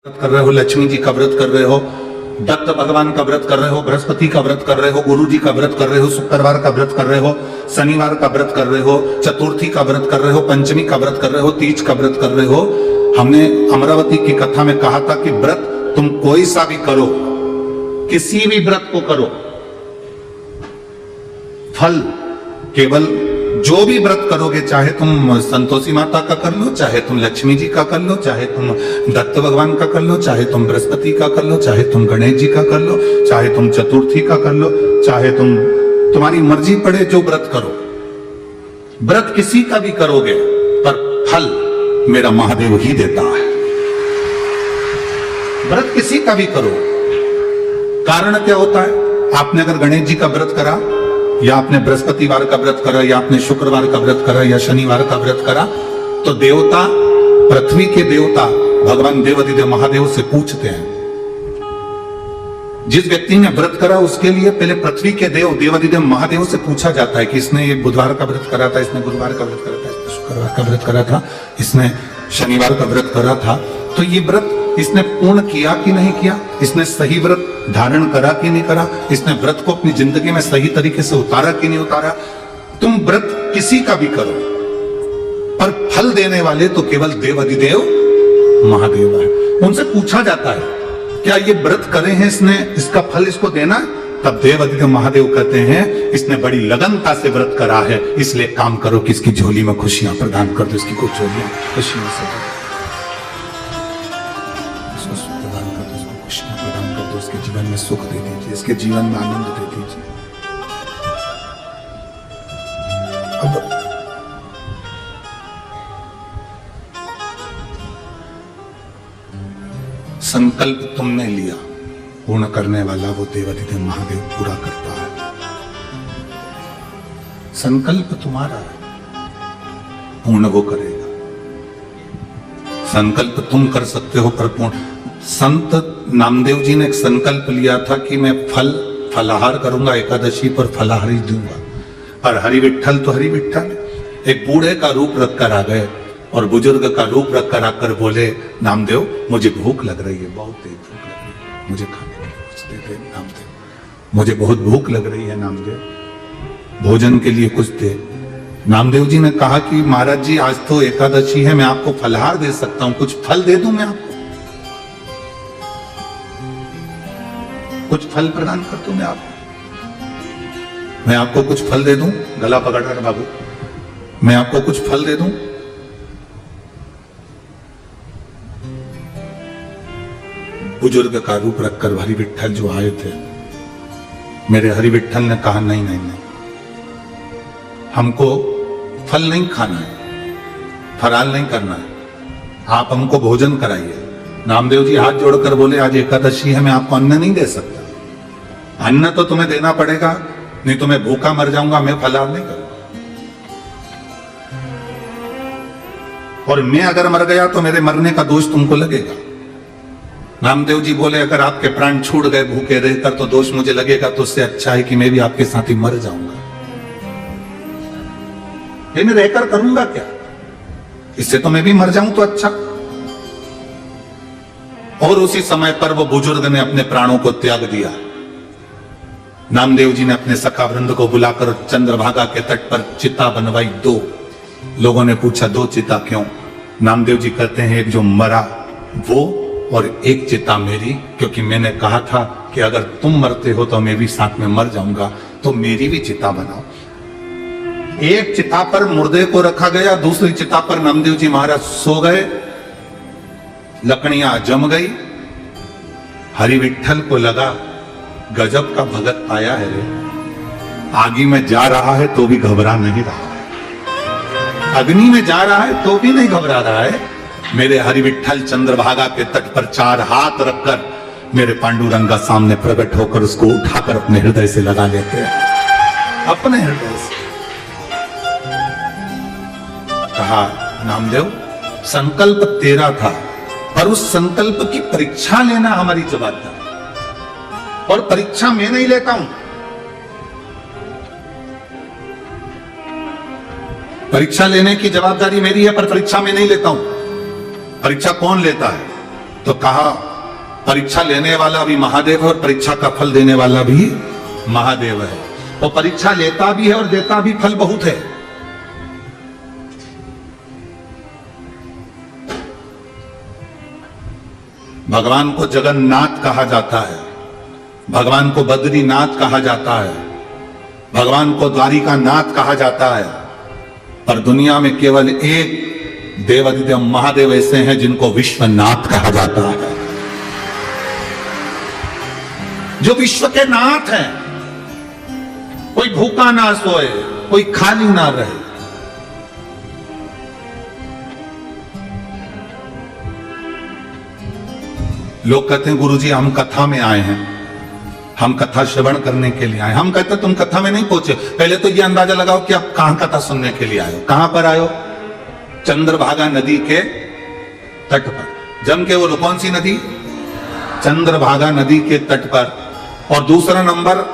व्रत कर रहे हो, लक्ष्मी जी का व्रत कर रहे हो, दत्त भगवान का व्रत कर रहे हो, बृहस्पति का व्रत कर रहे हो, गुरु जी का व्रत कर रहे हो, शुक्रवार का व्रत कर रहे हो, शनिवार का व्रत कर रहे हो, चतुर्थी का व्रत कर रहे हो, पंचमी का व्रत कर रहे हो, तीज का व्रत कर रहे हो। हमने अमरावती की कथा में कहा था कि व्रत तुम कोई सा भी करो, किसी भी व्रत को करो, फल केवल जो भी व्रत करोगे, चाहे तुम संतोषी माता का कर लो, चाहे तुम लक्ष्मी जी का कर लो, चाहे तुम दत्त भगवान का कर लो, चाहे तुम बृहस्पति का कर लो, चाहे तुम गणेश जी का कर लो, चाहे तुम चतुर्थी का कर लो, चाहे तुम्हारी मर्जी पड़े जो व्रत करो। व्रत किसी का भी करोगे पर फल मेरा महादेव ही देता है। व्रत किसी का भी करो, कारण क्या होता है? आपने अगर गणेश जी का व्रत करा, या आपने बृहस्पतिवार का व्रत करा, या आपने शुक्रवार का व्रत करा, या शनिवार का व्रत करा, तो देवता, पृथ्वी के देवता भगवान देवाधिदेव महादेव से पूछते हैं। जिस व्यक्ति ने व्रत करा उसके लिए पहले पृथ्वी के देव देवाधिदेव महादेव से पूछा जाता है कि इसने ये बुधवार का व्रत करा था, इसने गुरुवार का व्रत करा था, इसने शुक्रवार का व्रत करा था, इसने शनिवार का व्रत करा था, तो ये व्रत इसने पूर्ण किया कि नहीं किया, इसने सही व्रत धारण करा कि नहीं करा, इसने व्रत को अपनी जिंदगी में सही तरीके से उतारा कि नहीं उतारा। तुम व्रत किसी का भी करो, पर फल देने वाले तो केवल देवाधिदेव महादेव है। उनसे पूछा जाता है क्या ये व्रत करे हैं इसने, इसका फल इसको देना? तब देवाधिदेव महादेव कहते हैं इसने बड़ी लगनता से व्रत करा है, इसलिए काम करो कि इसकी झोली में खुशियां प्रदान कर दो, इसकी कुछ झोलियां खुशियों से इसके जीवन में सुख दे दीजिए, इसके जीवन में आनंद दे दीजिए। अब संकल्प तुमने लिया, पूर्ण करने वाला वो देवाधिदेव महादेव पूरा करता है। संकल्प तुम्हारा है, पूर्ण वो करेगा। संकल्प तुम कर सकते हो पर पूर्ण। संत नामदेव जी ने एक संकल्प लिया था कि मैं फलाहार करूंगा, एकादशी पर फलाहारी दूंगा, पर हरि विठ्ठल तो हरि विठ्ठल। एक बूढ़े का रूप रखकर आ गए और बुजुर्ग का रूप रखकर आकर बोले, नामदेव मुझे भूख लग रही है, बहुत तेज भूख लग रही है, मुझे खाने के लिए कुछ दे दे नामदेव, मुझे बहुत भूख लग रही है नामदेव, भोजन के लिए कुछ दे। नामदेव जी ने कहा कि महाराज जी आज तो एकादशी है, मैं आपको फलाहार दे सकता हूं, कुछ फल दे दूं मैं आपको, कुछ फल प्रदान कर दूं मैं आपको कुछ फल दे दूं। गला पकड़कर बाबू, मैं आपको कुछ फल दे दूं। बुजुर्ग का रूप रखकर हरि विठ्ठल जो आए थे, मेरे हरि विठ्ठल ने कहा नहीं नहीं नहीं, हमको फल नहीं खाना है, फराल नहीं करना है, आप हमको भोजन कराइए। नामदेव जी हाथ जोड़कर बोले, आज एकादशी है, मैं आपको अन्न नहीं दे सकता, अन्न तो तुम्हें देना पड़ेगा, नहीं तो मैं भूखा मर जाऊंगा, मैं फलाहार नहीं करूंगा, और मैं अगर मर गया तो मेरे मरने का दोष तुमको लगेगा। नामदेव जी बोले, अगर आपके प्राण छूट गए भूखे रहकर तो दोष मुझे लगेगा, तो उससे अच्छा है कि मैं भी आपके साथ ही मर जाऊंगा। ये मैं रहकर करूंगा क्या, इससे तो मैं भी मर जाऊं तो अच्छा। और उसी समय पर वो बुजुर्ग ने अपने प्राणों को त्याग दिया। नामदेव जी ने अपने सखा वृंद को बुलाकर चंद्रभागा के तट पर चिता बनवाई, 2। लोगों ने पूछा 2 चिता क्यों? नामदेव जी कहते हैं एक जो मरा वो और एक चिता मेरी, क्योंकि मैंने कहा था कि अगर तुम मरते हो तो मैं भी साथ में मर जाऊंगा, तो मेरी भी चिता बनाओ। एक चिता पर मुर्दे को रखा गया, दूसरी चिता पर नामदेव जी महाराज सो गए, लकड़ियां जम गई। हरि विठ्ठल को लगा गजब का भगत पाया है रे, आगी में जा रहा है तो भी घबरा नहीं रहा है, अग्नि में जा रहा है तो भी नहीं घबरा रहा है। मेरे हरि विठ्ठल चंद्रभागा के तट पर 4 हाथ रखकर मेरे पांडुरंगा सामने प्रकट होकर उसको उठाकर अपने हृदय से लगा लेते हैं, अपने हृदय से। कहा नामदेव संकल्प तेरा था, पर उस संकल्प की परीक्षा लेना हमारी जवाबदारी, और परीक्षा मैं नहीं लेता हूं, परीक्षा लेने की जवाबदारी मेरी है, पर परीक्षा मैं नहीं लेता हूं। परीक्षा कौन लेता है? तो कहा परीक्षा लेने वाला भी महादेव है और परीक्षा का फल देने वाला भी महादेव है। वो परीक्षा लेता भी है और देता भी, फल बहुत है। भगवान को जगन्नाथ कहा जाता है, भगवान को बद्रीनाथ कहा जाता है, भगवान को द्वारिका नाथ कहा जाता है, पर दुनिया में केवल एक देवादिदेव महादेव ऐसे हैं जिनको विश्वनाथ कहा जाता है, जो विश्व के नाथ हैं। कोई भूखा ना सोए, कोई खाली ना रहे। लोग कहते हैं गुरुजी हम कथा में आए हैं, हम कथा श्रवण करने के लिए आए। हम कहते तुम कथा में नहीं पहुंचे, पहले तो ये अंदाजा लगाओ कि आप कहां कथा सुनने के लिए आए हो। कहां पर आए हो? चंद्रभागा नदी के तट पर। जम के बोलो कौन सी नदी? चंद्रभागा नदी के तट पर। और दूसरा नंबर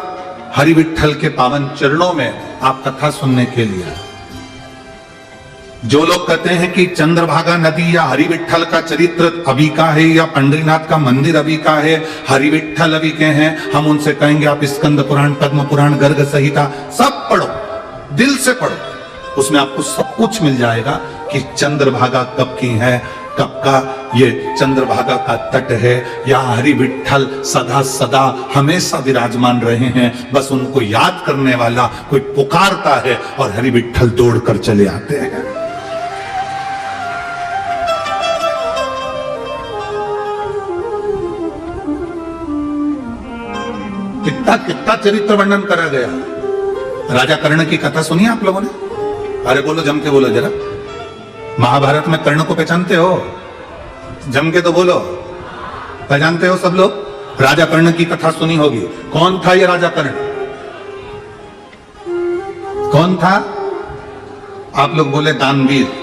हरि विठ्ठल के पावन चरणों में आप कथा सुनने के लिए आए। जो लोग कहते हैं कि चंद्रभागा नदी या हरि विठ्ठल का चरित्र अभी का है या पंढरीनाथ का मंदिर अभी का है, हरि विठ्ठल अभी के हैं, हम उनसे कहेंगे आप स्कंद पुराण, पद्म पुराण, गर्ग संहिता सब पढ़ो, दिल से पढ़ो, उसमें आपको सब कुछ मिल जाएगा कि चंद्रभागा कब की है, कब का ये चंद्रभागा का तट है, या हरि विठ्ठल सदा सदा हमेशा विराजमान रहे हैं। बस उनको याद करने वाला कोई पुकारता है और हरि विठ्ठल दौड़कर चले आते हैं। कितना कितना चरित्र वर्णन करा गया। राजा कर्ण की कथा सुनी आप लोगों ने? अरे बोलो, जम के बोलो जरा। महाभारत में कर्ण को पहचानते हो? जम के तो बोलो, पहचानते हो सब लोग? राजा कर्ण की कथा सुनी होगी। कौन था ये राजा कर्ण? कौन था? आप लोग बोले दानवीर।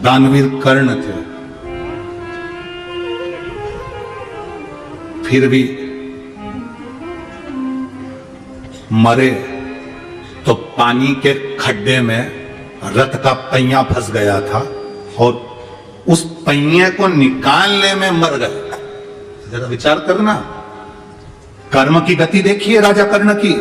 दानवीर कर्ण थे। फिर भी मरे तो पानी के खड्डे में रथ का पहिया फंस गया था और उस पहिए को निकालने में मर गए। जरा विचार करना, कर्म की गति देखिए राजा कर्ण की।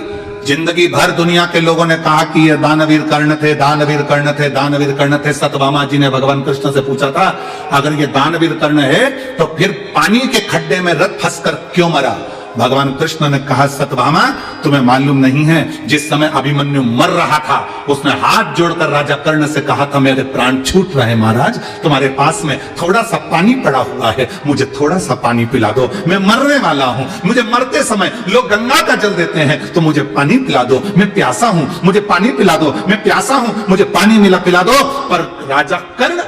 जिंदगी भर दुनिया के लोगों ने कहा कि ये दानवीर कर्ण थे, दानवीर कर्ण थे, दानवीर कर्ण थे। सत्यभामा जी ने भगवान कृष्ण से पूछा था अगर ये दानवीर कर्ण है तो फिर पानी के खड्डे में रथ फंसकर क्यों मरा? भगवान कृष्ण ने कहा सत्यभामा तुम्हें मालूम नहीं है, जिस समय अभिमन्यु मर रहा था उसने हाथ जोड़कर राजा कर्ण से कहा था मेरे प्राण छूट रहे महाराज, तुम्हारे पास में थोड़ा सा पानी पड़ा हुआ है, मुझे थोड़ा सा पानी पिला दो, मैं मरने वाला हूं। मुझे मरते समय लोग गंगा का जल देते हैं तो मुझे पानी पिला दो, मैं प्यासा हूं, मुझे पानी पिला दो, मैं प्यासा हूं, मुझे पानी पिला दो। पर राजा कर्ण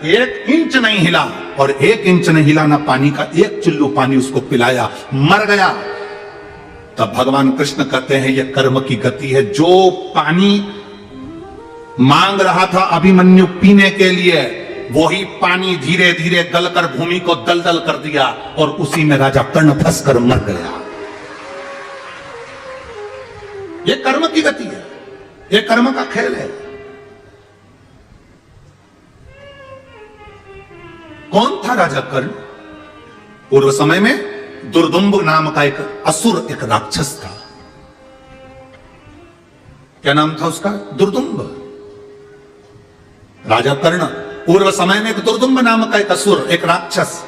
1 इंच नहीं हिला और 1 इंच नहीं हिला ना पानी का 1 चुल्लू पानी उसको पिलाया, मर गया। तब भगवान कृष्ण कहते हैं यह कर्म की गति है। जो पानी मांग रहा था अभिमन्यु पीने के लिए, वही पानी धीरे धीरे गलकर भूमि को दलदल कर दिया और उसी में राजा कर्ण फंसकर मर गया। यह कर्म की गति है, यह कर्म का खेल है। कौन था राजा कर्ण? पूर्व समय में दुर्दुम्ब नाम का एक असुर, एक राक्षस था। क्या नाम था उसका? दुर्दुम्ब। राजा कर्ण पूर्व समय में एक दुर्दुम्ब नाम का एक असुर, एक राक्षस,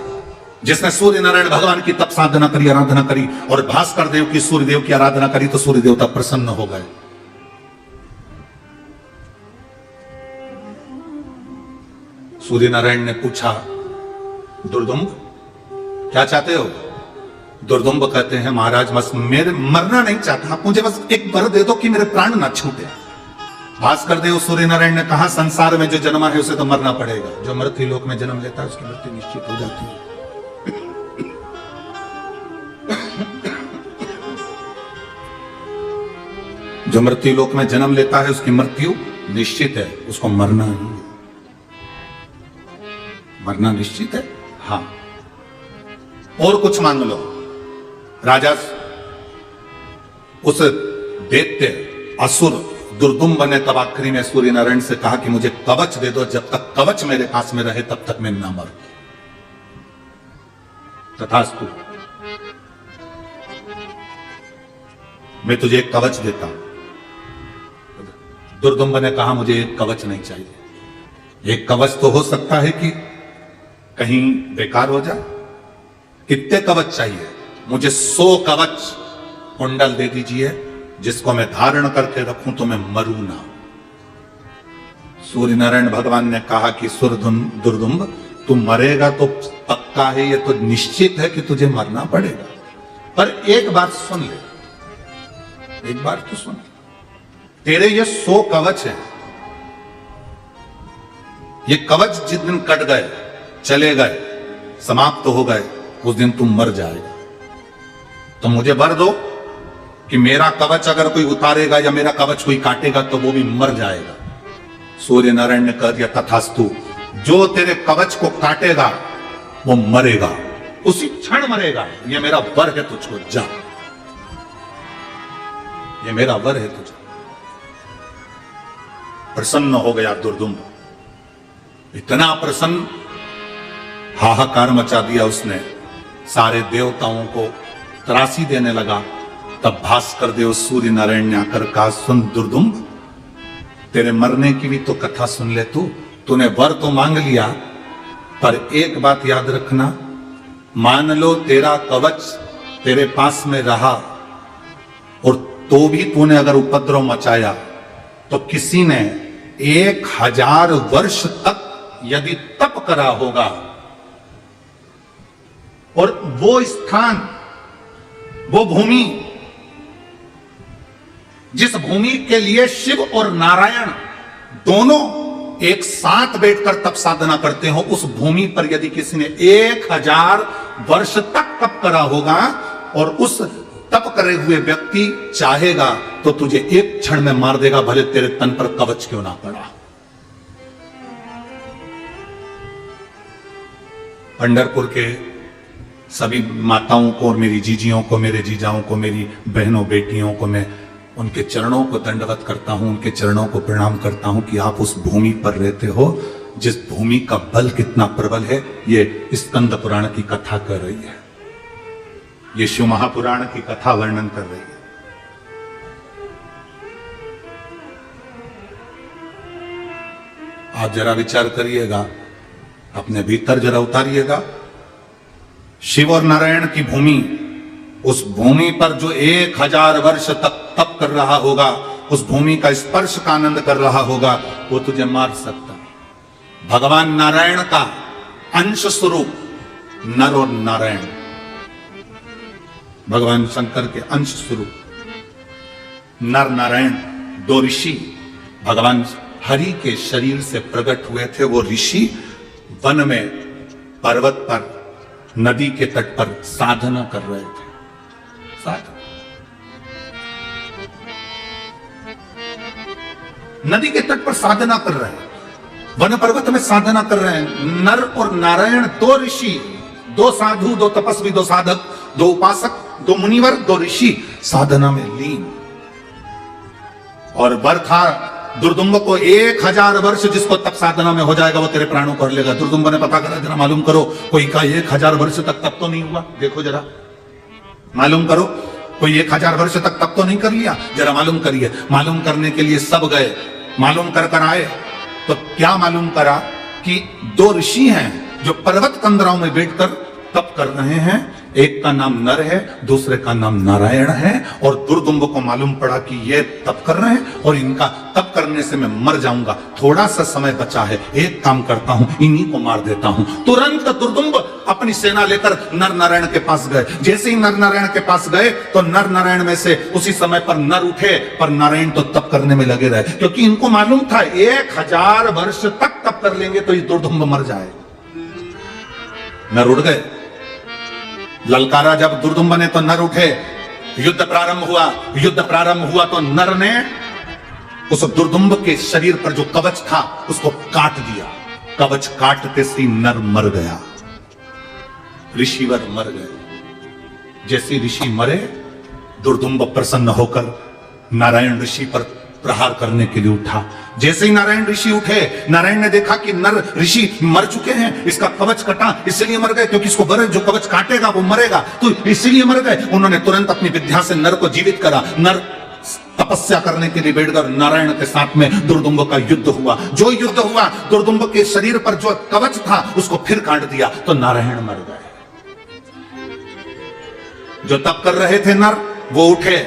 जिसने सूर्य नारायण भगवान की तप साधना करी, आराधना करी और भास्कर देव की, सूर्य देव की आराधना करी तो सूर्य देवता प्रसन्न हो गए। सूर्य नारायण ने पूछा दुर्दुम्ब क्या चाहते हो? दुर्दुम्ब कहते हैं महाराज बस मेरे मरना नहीं चाहता, आप मुझे बस एक वर दे दो कि मेरे प्राण ना छूटे। भास्कर देव सूर्य नारायण ने कहा संसार में जो जन्मा है उसे तो मरना पड़ेगा, जो मृत्यु लोक में जन्म लेता है उसकी मृत्यु निश्चित हो जाती है। जो मृत्यु लोक में जन्म लेता है उसकी मृत्यु निश्चित है, उसको मरना ही है। मरना निश्चित है। हाँ, और कुछ मांग लो। राजा उस दैत्य असुर दुर्दुम्ब ने तब आखिरी में सूर्य नारायण से कहा कि मुझे कवच दे दो, जब तक कवच मेरे पास में रहे तब तक मैं ना मरूं। तथास्तु, मैं तुझे एक कवच देता हूं। दुर्दुम्ब ने कहा मुझे एक कवच नहीं चाहिए। एक कवच तो हो सकता है कि कहीं बेकार हो जाए। कितने कवच चाहिए? मुझे 100 कवच कुंडल दे दीजिए, जिसको मैं धारण करके रखूं तो मैं मरूं ना। सूर्य नारायण भगवान ने कहा कि दुर्दुम्ब, तू मरेगा तो पक्का है, ये तो निश्चित है कि तुझे मरना पड़ेगा। पर एक बात सुन ले, एक बार तो सुन, तेरे ये 100 कवच है, ये कवच जिस दिन कट गए, चले गए, समाप्त तो हो गए, उस दिन तुम मर जाएगा। तो मुझे वर दो कि मेरा कवच अगर कोई उतारेगा या मेरा कवच कोई काटेगा तो वो भी मर जाएगा। सूर्य नारायण ने कह दिया तथास्तु, जो तेरे कवच को काटेगा वो मरेगा, उसी क्षण मरेगा। ये मेरा वर है तुझको, जा, ये मेरा वर है तुझे। प्रसन्न हो गया दुर्दुम्ब, इतना प्रसन्न, हाहाकार मचा दिया उसने, सारे देवताओं को त्रासी देने लगा। तब भास्कर देव सूर्य नारायण ने आकर कहा, सुन दुर्दुम्ब, तेरे मरने की भी तो कथा सुन ले। तूने वर तो मांग लिया, पर एक बात याद रखना, मान लो तेरा कवच तेरे पास में रहा और तो भी तूने अगर उपद्रव मचाया तो किसी ने 1000 वर्ष तक यदि तप करा होगा, और वो स्थान, वो भूमि, जिस भूमि के लिए शिव और नारायण दोनों एक साथ बैठकर तप साधना करते हो, उस भूमि पर यदि किसी ने 1000 वर्ष तक तप करा होगा और उस तप करे हुए व्यक्ति चाहेगा तो तुझे एक क्षण में मार देगा, भले तेरे तन पर कवच क्यों ना पड़ा। पंढरपुर के सभी माताओं को और मेरी जीजियों को, मेरे जीजाओं को, मेरी बहनों बेटियों को मैं उनके चरणों को दंडवत करता हूं, उनके चरणों को प्रणाम करता हूं कि आप उस भूमि पर रहते हो जिस भूमि का बल कितना प्रबल है। ये स्कंद पुराण की कथा कर रही है, ये शिव महापुराण की कथा वर्णन कर रही है। आप जरा विचार करिएगा, अपने भीतर जरा उतारिएगा। शिव और नारायण की भूमि, उस भूमि पर जो 1000 वर्ष तक तप कर रहा होगा, उस भूमि का स्पर्श का आनंद कर रहा होगा, वो तुझे मार सकता। भगवान नारायण का अंश स्वरूप नर और नारायण, भगवान शंकर के अंश स्वरूप नर नारायण, 2 ऋषि भगवान हरि के शरीर से प्रकट हुए थे। वो ऋषि वन में, पर्वत पर, नदी के तट पर साधना कर रहे थे। साधना, नदी के तट पर साधना कर रहे हैं, वन पर्वत में साधना कर रहे हैं। नर और नारायण, 2 ऋषि, 2 साधु, 2 तपस्वी, 2 साधक, 2 उपासक, 2 मुनिवर, 2 ऋषि साधना में लीन। और वर था दुर्दुम्ब को 1000 वर्ष जिसको तप साधना में हो जाएगा वो तेरे प्राणों को हर लेगा। दुर्दुम्ब ने पता करा, जरा मालूम करो, कोई का 1000 वर्ष तक तप तो नहीं हुआ? देखो जरा, मालूम करो, कोई 1000 वर्ष तक तप तो नहीं कर लिया? जरा मालूम करिए। मालूम करने के लिए सब गए, मालूम कर आए तो क्या मालूम करा कि 2 ऋषि हैं जो पर्वत कंदराओं में बैठकर तप कर रहे हैं। एक का नाम नर है, दूसरे का नाम नारायण है। और दुर्दुम्ब को मालूम पड़ा कि ये तप कर रहे हैं और इनका तप करने से मैं मर जाऊंगा, थोड़ा सा समय बचा है, एक काम करता हूं, इन्हीं को मार देता हूं। तुरंत दुर्दुम्ब अपनी सेना लेकर नर नारायण के पास गए। जैसे ही नर नारायण के पास गए तो नर नारायण में से उसी समय पर नर उठे, पर नारायण तो तप करने में लगे रहे, क्योंकि इनको मालूम था 1000 वर्ष तक तप कर लेंगे तो ये दुर्दुम्ब मर जाए। नर उठ गए, ललकारा जब दुर्दुम्ब ने तो नर उठे, युद्ध प्रारंभ हुआ। युद्ध प्रारंभ हुआ तो नर ने उस दुर्दुम्ब के शरीर पर जो कवच था उसको काट दिया। कवच काटते से नर मर गया, ऋषिवर मर गए। जैसे ऋषि मरे दुर्दुम्ब प्रसन्न होकर नारायण ऋषि पर प्रहार करने के लिए उठा। जैसे ही नारायण ऋषि उठे, नारायण ने देखा कि नर ऋषि मर चुके हैं, इसका कवच कटा, इसलिए मर गए, क्योंकि इसको बरस जो कवच काटेगा वो मरेगा, तो इसलिए मर गए। उन्होंने तुरंत अपनी विद्या से नर को जीवित करा। नर तपस्या करने के लिए बैठ कर नारायण के साथ में दुर्दुम्ब का युद्ध हुआ। जो युद्ध हुआ, दुर्दुम्ब के शरीर पर जो कवच था उसको फिर काट दिया, तो नारायण मर गए। जो तप कर रहे थे नर, वो उठे,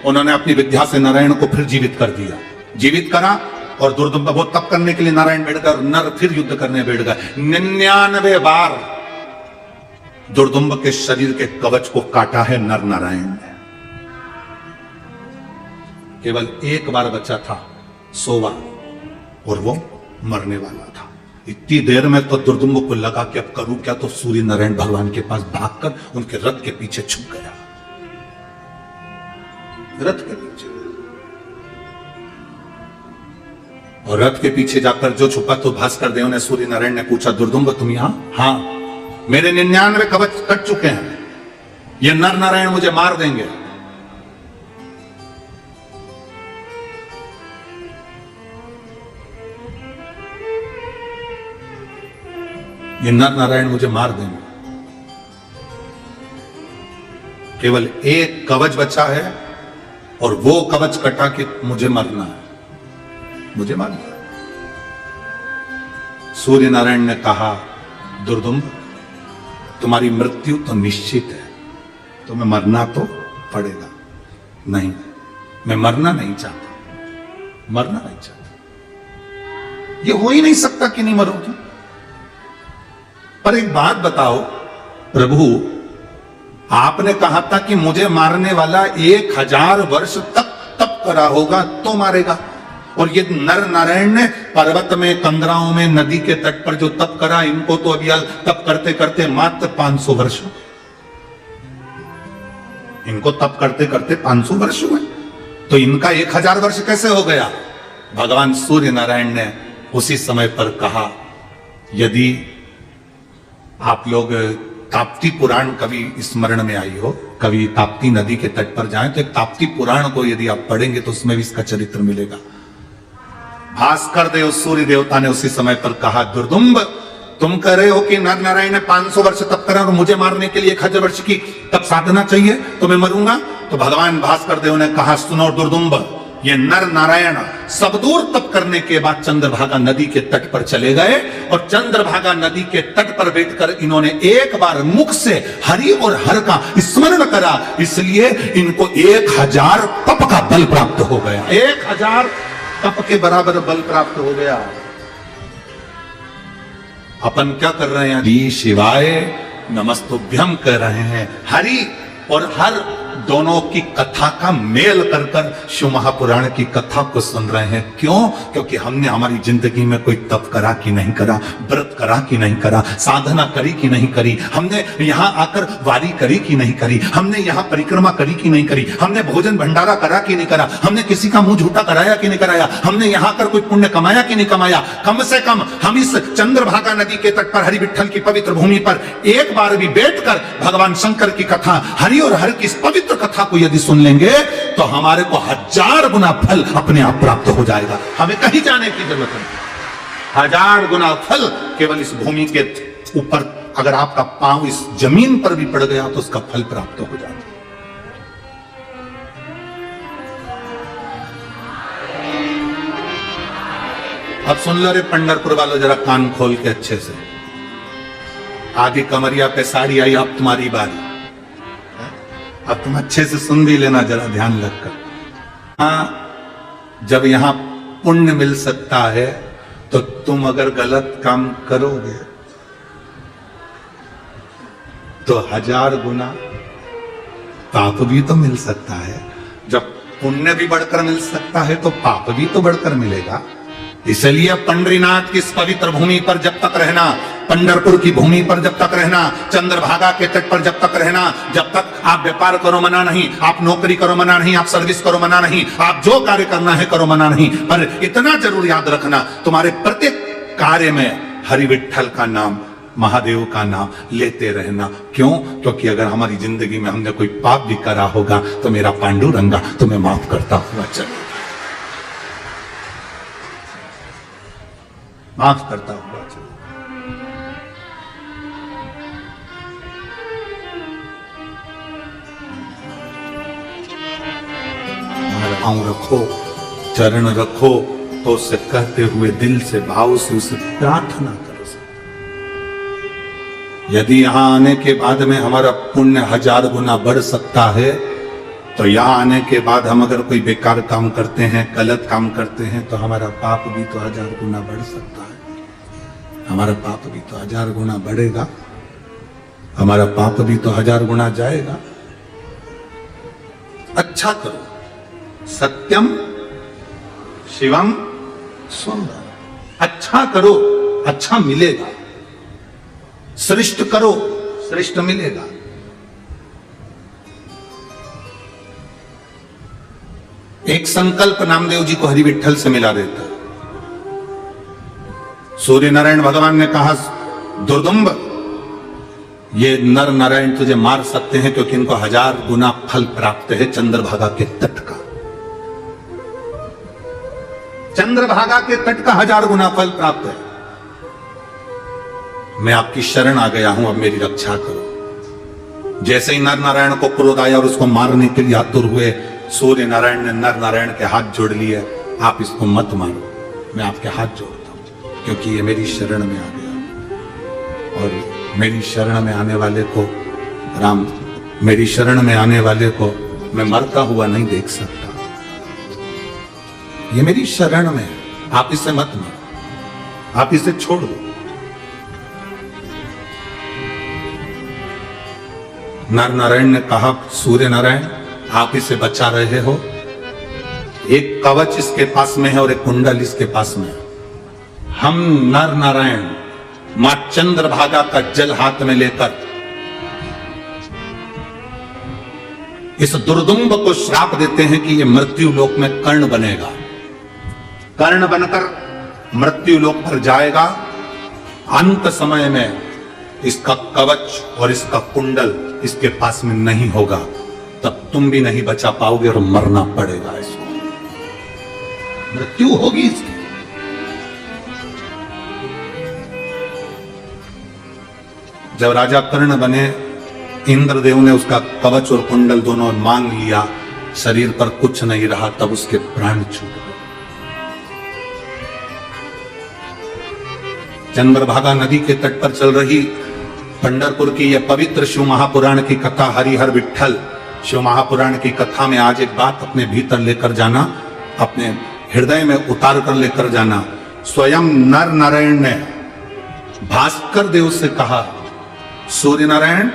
उन्होंने अपनी विद्या से नारायण को फिर जीवित कर दिया, जीवित करा। और दुर्दुम्ब वो तप करने के लिए नारायण बैठ गए, नर फिर युद्ध करने बैठ गए। 99 बार दुर्दुम्ब के शरीर के कवच को काटा है नर नारायण ने। केवल एक बार बचा था, 100 बार, और वो मरने वाला था। इतनी देर में तो दुर्दुम्ब को लगा कि अब करूं क्या, तो सूर्य नारायण भगवान के पास भागकर उनके रथ के पीछे छुप गया, रथ के पीछे। और रथ के पीछे जाकर जो छुपा, तो भास्कर देव ने, सूर्य नारायण ने पूछा, दुर्दुम्ब तुम यहां? हाँ, मेरे 99 कवच कट चुके हैं, ये नर नारायण मुझे मार देंगे। ये नर नारायण मुझे मार देंगे। केवल एक कवच बचा है, और वो कवच कटा कि मुझे मरना है, मुझे मारना है। सूर्य नारायण ने कहा, दुर्दुम्ब तुम्हारी मृत्यु तो निश्चित है, तुम्हें मरना तो पड़ेगा। नहीं, मैं मरना नहीं चाहता, मरना नहीं चाहता। ये हो ही नहीं सकता कि नहीं मरोगे। पर एक बात बताओ प्रभु, आपने कहा था कि मुझे मारने वाला 1000 वर्ष तक तप करा होगा तो मारेगा, और ये नर नारायण ने पर्वत में, कंदराओं में, नदी के तट पर जो तप करा, इनको तो अभी तप करते करते मात्र 500 वर्ष हुए। इनको तप करते करते 500 वर्ष हुए, तो इनका 1000 वर्ष कैसे हो गया? भगवान सूर्य नारायण ने उसी समय पर कहा, यदि आप लोग ताप्ती पुराण कभी स्मरण में आई हो, कभी ताप्ती नदी के तट पर जाएं, तो एक ताप्ती पुराण को यदि आप पढ़ेंगे तो उसमें भी इसका चरित्र मिलेगा। भास्कर देव सूर्य देवता ने उसी समय पर कहा, दुर्दुम्ब तुम कह रहे हो कि नर नारायण ने 500 वर्ष तप करा और मुझे मारने के लिए 1000 वर्ष की तप साधना चाहिए, तो मैं मरूंगा। तो भगवान भास्कर देव ने कहा, सुनो दुर्दुम्ब, ये नर नारायण सब दूर तप करने के बाद चंद्रभागा नदी के तट पर चले गए, और चंद्रभागा नदी के तट पर बैठकर इन्होंने एक बार मुख से हरि और हर का स्मरण करा, इसलिए इनको 1000 तप का बल प्राप्त हो गया। 1000 तप के बराबर बल प्राप्त हो गया। अपन क्या कर रहे हैं? जी शिवाय नमस्तुभ्यम कर रहे हैं। हरि और हर दोनों की कथा का मेल कर कर शिव महापुराण की कथा को सुन रहे हैं। क्यों? क्योंकि हमने हमारी जिंदगी में कोई तप करा कि नहीं करा, व्रत करा कि नहीं करा, साधना करी कि नहीं करी, हमने यहाँ आकर वारी करी कि नहीं करी, हमने यहाँ परिक्रमा करी कि नहीं करी, हमने भोजन भंडारा करा कि नहीं करा, हमने किसी का मुंह झूठा कराया कि नहीं कराया, हमने यहाँ आकर कोई पुण्य कमाया कि नहीं कमाया। कम से कम हम इस चंद्रभागा नदी के तट पर, हरि विठ्ठल की पवित्र भूमि पर एक बार भी बैठकर भगवान शंकर की कथा, हरि और हर की इस पवित्र कथा को यदि सुन लेंगे तो हमारे को 1000 गुना फल अपने आप प्राप्त हो जाएगा। हमें कहीं जाने की जरूरत नहीं। 1000 गुना फल केवल इस भूमि के ऊपर, अगर आपका पांव इस जमीन पर भी पड़ गया तो उसका फल प्राप्त हो जाता। अब सुन लो रे पंढरपुर वालों, जरा कान खोल के अच्छे से। आधी कमरिया पे साड़ी आई, अब तुम्हारी बारी। अब तुम अच्छे से सुन भी लेना जरा ध्यान रखकर। हाँ, जब यहां पुण्य मिल सकता है तो तुम अगर गलत काम करोगे तो 1000 गुना पाप भी तो मिल सकता है। जब पुण्य भी बढ़कर मिल सकता है तो पाप भी तो बढ़कर मिलेगा। इसलिए पंढरीनाथ की इस पवित्र भूमि पर जब तक रहना, पंढरपुर की भूमि पर जब तक रहना, चंद्रभागा के तट पर जब तक रहना, जब तक आप व्यापार करो मना नहीं, आप नौकरी करो मना नहीं, आप सर्विस करो मना नहीं, आप जो कार्य करना है करो मना नहीं, पर इतना जरूर याद रखना, तुम्हारे प्रत्येक कार्य में हरि विठ्ठल का नाम महादेव का नाम लेते रहना। क्यों? क्योंकि अगर हमारी जिंदगी में हमने कोई पाप भी करा होगा तो मेरा पांडुरंगा तुम्हें माफ करता हुआ चलेगा, माफ करता हुआ चलेगा। पांव रखो, चरण रखो, तो उससे कहते हुए दिल से भाव से उसे प्रार्थना करो। यदि यहां आने के बाद में हमारा पुण्य 1000 गुना बढ़ सकता है, तो यहां आने के बाद हम अगर कोई बेकार काम करते हैं, गलत काम करते हैं, तो हमारा पाप भी तो 1000 गुना बढ़ सकता है। हमारा पाप भी तो 1000 गुना बढ़ेगा, हमारा पाप भी तो 1000 गुना जाएगा। अच्छा करो, सत्यम शिवम सुंदर। अच्छा करो, अच्छा मिलेगा। श्रेष्ठ करो, श्रेष्ठ मिलेगा। एक संकल्प नामदेव जी को हरि विठ्ठल से मिला देता। सूर्य नारायण भगवान ने कहा, दुर्दुम्ब, ये नर नारायण तुझे मार सकते हैं क्योंकि इनको 1000 गुना फल प्राप्त है चंद्रभागा के तट का। चंद्रभागा के तट का 1000 गुना फल प्राप्त है। मैं आपकी शरण आ गया हूं, अब मेरी रक्षा करो। जैसे ही नर नारायण को क्रोध आया और उसको मारने के लिए आतुर हुए, सूर्य नारायण ने नर नारायण के हाथ जोड़ लिए, आप इसको मत मारो, मैं आपके हाथ जोड़ता हूं, क्योंकि ये मेरी शरण में आ गया। और मेरी शरण में आने वाले को, राम, मेरी शरण में आने वाले को मैं मरता हुआ नहीं देख सकता। ये मेरी शरण में, आप इसे मत मारो, आप इसे छोड़ दो। नर नारायण ने कहा, सूर्य नारायण, आप इसे बचा रहे हो, एक कवच इसके पास में है और एक कुंडल इसके पास में है। हम नर नारायण मां चंद्रभागा का जल हाथ में लेकर इस दुर्दुम्ब को श्राप देते हैं कि यह मृत्यु लोक में कर्ण बनेगा। कर्ण बनकर मृत्यु लोक पर जाएगा। अंत समय में इसका कवच और इसका कुंडल इसके पास में नहीं होगा, तब तुम भी नहीं बचा पाओगे और मरना पड़ेगा इसको, मृत्यु होगी इसकी। जब राजा कर्ण बने, इंद्रदेव ने उसका कवच और कुंडल दोनों मांग लिया, शरीर पर कुछ नहीं रहा, तब उसके प्राण छूट गए। चंद्रभागा नदी के तट पर चल रही पंढरपुर की यह पवित्र शिव महापुराण की कथा, हरिहर विठ्ठल शिव महापुराण की कथा में आज एक बात अपने भीतर लेकर जाना, अपने हृदय में उतार कर लेकर जाना। स्वयं नर नारायण ने भास्कर देव से कहा, सूर्य नारायण,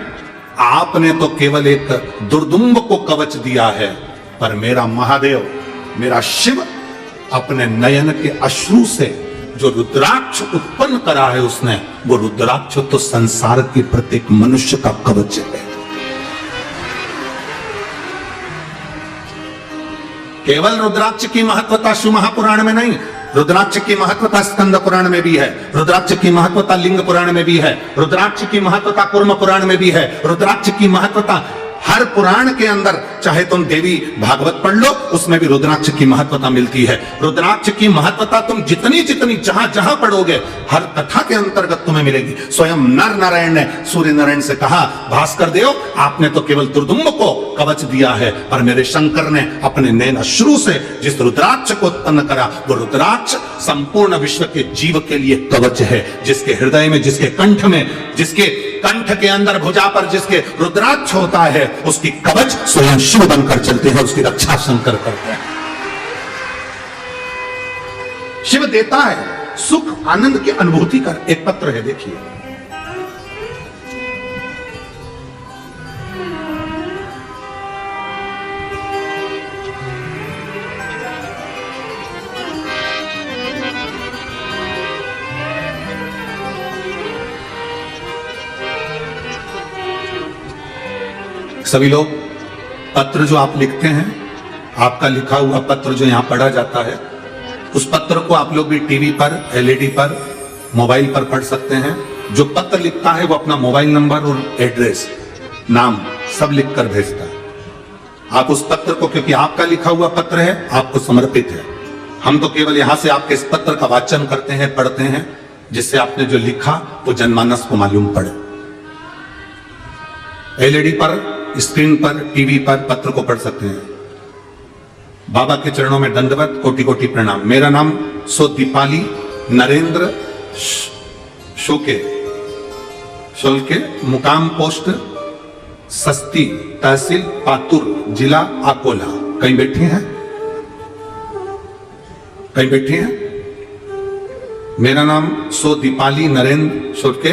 आपने तो केवल एक दुर्दुम्ब को कवच दिया है, पर मेरा महादेव, मेरा शिव अपने नयन के अश्रु से जो रुद्राक्ष उत्पन्न करा है उसने, वो रुद्राक्ष तो संसार के प्रत्येक मनुष्य का कवच है। केवल रुद्राक्ष की महत्वता शिव महापुराण में नहीं, रुद्राक्ष की महत्वता स्कंद पुराण में भी है, रुद्राक्ष की महत्वता लिंग पुराण में भी है, रुद्राक्ष की महत्वता कूर्म पुराण में भी है, रुद्राक्ष की महत्वता हर पुराण के अंदर, चाहे तुम देवी भागवत पढ़ लो, उसमें भी रुद्राक्ष की महत्वता मिलती है। रुद्राक्ष की महत्वता तुम जितनी जितनी जहां जहां पढ़ोगे, हर कथा के अंतर्गत तुम्हें मिलेगी। स्वयं नर नारायण ने सूर्य नारायण से कहा, भास्कर देव, आपने तो केवल दुर्दुम्ब को कवच दिया है, पर मेरे शंकर ने अपने नैन अश्रु से जिस रुद्राक्ष को उत्पन्न करा, वो रुद्राक्ष संपूर्ण विश्व के जीव के लिए कवच है। जिसके हृदय में, जिसके कंठ में, जिसके कंठ के अंदर भुजा पर जिसके रुद्राक्ष होता है, उसकी कवच स्वयं शिव बनकर चलते हैं, उसकी रक्षा शंकर करते हैं। शिव देता है सुख आनंद की अनुभूति का एक पत्र है, देखिए। सभी लोग पत्र जो आप लिखते हैं, आपका लिखा हुआ पत्र जो यहां पढ़ा जाता है, उस पत्र को आप लोग भी टीवी पर, एलईडी पर, मोबाइल पर पढ़ सकते हैं, जो पत्र लिखता है वो अपना मोबाइल नंबर और एड्रेस, नाम सब लिखकर भेजता है। आप उस पत्र को, क्योंकि आपका लिखा हुआ पत्र है, आपको समर्पित है। हम तो केवल यहां से आपके इस पत्र का वाचन करते हैं, पढ़ते हैं, जिससे आपने जो लिखा वो जनमानस को मालूम पड़े। एलईडी पर, स्क्रीन पर, टीवी पर पत्र को पढ़ सकते हैं। बाबा के चरणों में दंडवत, कोटि कोटि प्रणाम। मेरा नाम सो दीपाली नरेंद्र शोलके, मुकाम पोस्ट सस्ती, तहसील पातुर, जिला अकोला। कहीं बैठी हैं? कहीं बैठी हैं? मेरा नाम सो दीपाली नरेंद्र शोलके,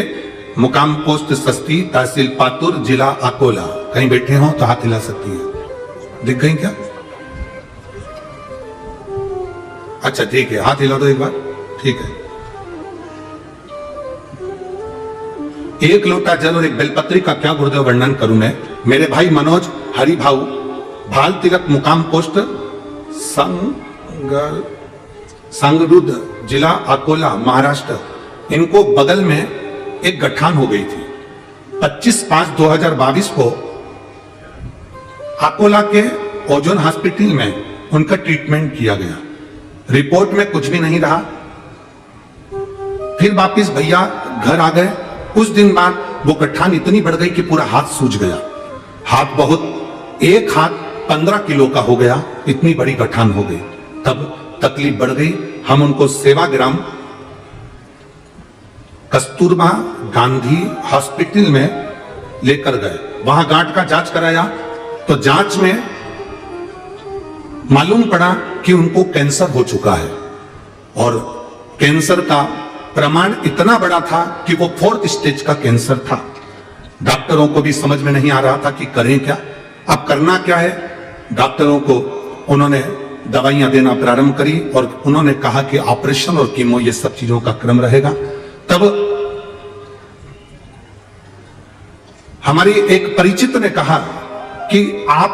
मुकाम पोस्ट सस्ती, तहसील पातुर, जिला अकोला। कहीं बैठे हो तो हाथ हिला सकती हैं। दिख गई क्या? अच्छा ठीक है, हाथ हिला दो एक बार। ठीक है। एक लोटा जल और एक बेलपत्री का क्या गुरुदेव वर्णन करूं मैं। मेरे भाई मनोज हरि भाऊ, भाल तिलक, मुकाम पोस्ट संगरुद्ध, जिला अकोला, महाराष्ट्र। इनको बगल में एक गठान हो गई थी। 25/5/2022 को अकोला के ओजोन हॉस्पिटल में उनका ट्रीटमेंट किया गया। रिपोर्ट में कुछ भी नहीं रहा। फिर वापिस भैया घर आ गए। कुछ दिन बाद वो गठान इतनी बढ़ गई कि पूरा हाथ सूज गया। हाथ बहुत, एक हाथ 15 किलो का हो गया, इतनी बड़ी गठान हो गई। तब तकलीफ बढ़ गई। हम उनको सेवाग्राम कस्तूरबा गांधी हॉस्पिटल में लेकर गए। वहां गांठ का जांच कराया तो जांच में मालूम पड़ा कि उनको कैंसर हो चुका है और कैंसर का प्रमाण इतना बड़ा था कि वो 4th स्टेज का कैंसर था। डॉक्टरों को भी समझ में नहीं आ रहा था कि करें क्या। अब करना क्या है। डॉक्टरों को उन्होंने दवाइयां देना प्रारंभ करी और उन्होंने कहा कि ऑपरेशन और कीमो ये सब चीजों का क्रम रहेगा। तब हमारी एक परिचित ने कहा कि आप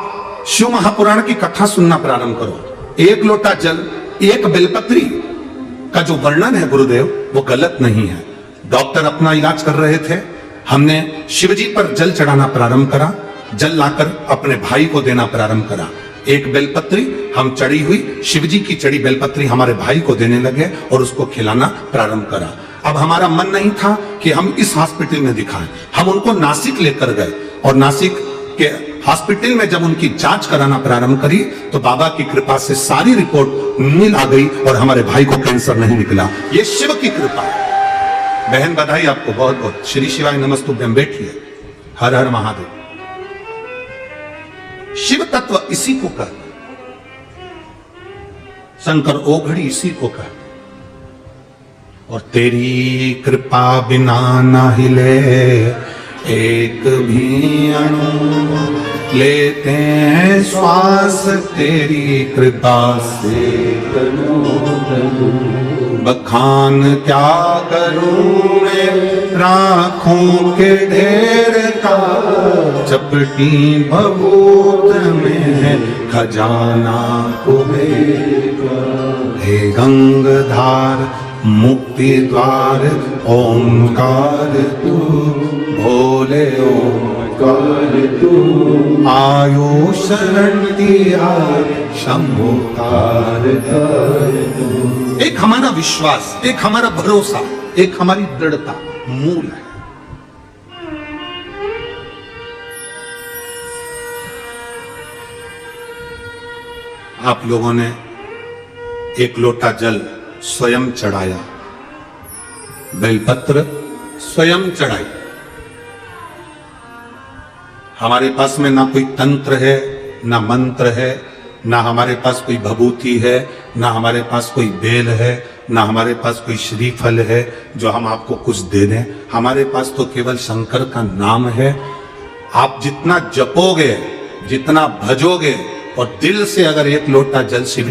शिव महापुराण की कथा सुनना प्रारंभ करो। एक लोटा जल, एक बेलपत्री का जो वर्णन है गुरुदेव, वो गलत नहीं है। डॉक्टर अपना इलाज कर रहे थे। हमने शिवजी पर जल चढ़ाना प्रारंभ करा। जल लाकर अपने भाई को देना प्रारंभ करा। एक बेलपत्री हम चढ़ी हुई शिवजी की चढ़ी बेलपत्री हमारे भाई को देने लगे और उसको खिलाना प्रारंभ करा। अब हमारा मन नहीं था कि हम इस हॉस्पिटल में दिखाएं। हम उनको नासिक लेकर गए और नासिक के हॉस्पिटल में जब उनकी जांच कराना प्रारंभ करी तो बाबा की कृपा से सारी रिपोर्ट नील आ गई और हमारे भाई को कैंसर नहीं निकला। ये शिव की कृपा है। बहन बधाई आपको बहुत बहुत। श्री शिवाय नमस्तुभ्यम। बैठिए। हर हर महादेव। शिव तत्व इसी को कहते, शंकर ओघड़ी इसी को कहते। और तेरी कृपा बिना ना हिले एक भी अणु, लेते हैं श्वास तेरी कृपा से। बखान क्या करूं मैं राखों के ढेर का, चपटी भभूत में है खजाना कुबेर का। हे गंगाधार मुक्ति द्वार ओंकार तू, भोले ओंकार तू। आयो शरण तिहार शंभो तार तू। एक हमारा विश्वास, एक हमारा भरोसा, एक हमारी दृढ़ता मूल है। आप लोगों ने एक लोटा जल स्वयं चढ़ाया, बेलपत्र स्वयं चढ़ाई। हमारे पास में ना कोई तंत्र है, ना मंत्र है, ना हमारे पास कोई भभूति है, ना हमारे पास कोई बेल है, ना हमारे पास कोई श्रीफल है जो हम आपको कुछ दे दें। हमारे पास तो केवल शंकर का नाम है। आप जितना जपोगे, जितना भजोगे और दिल से अगर एक लोटा जल शिव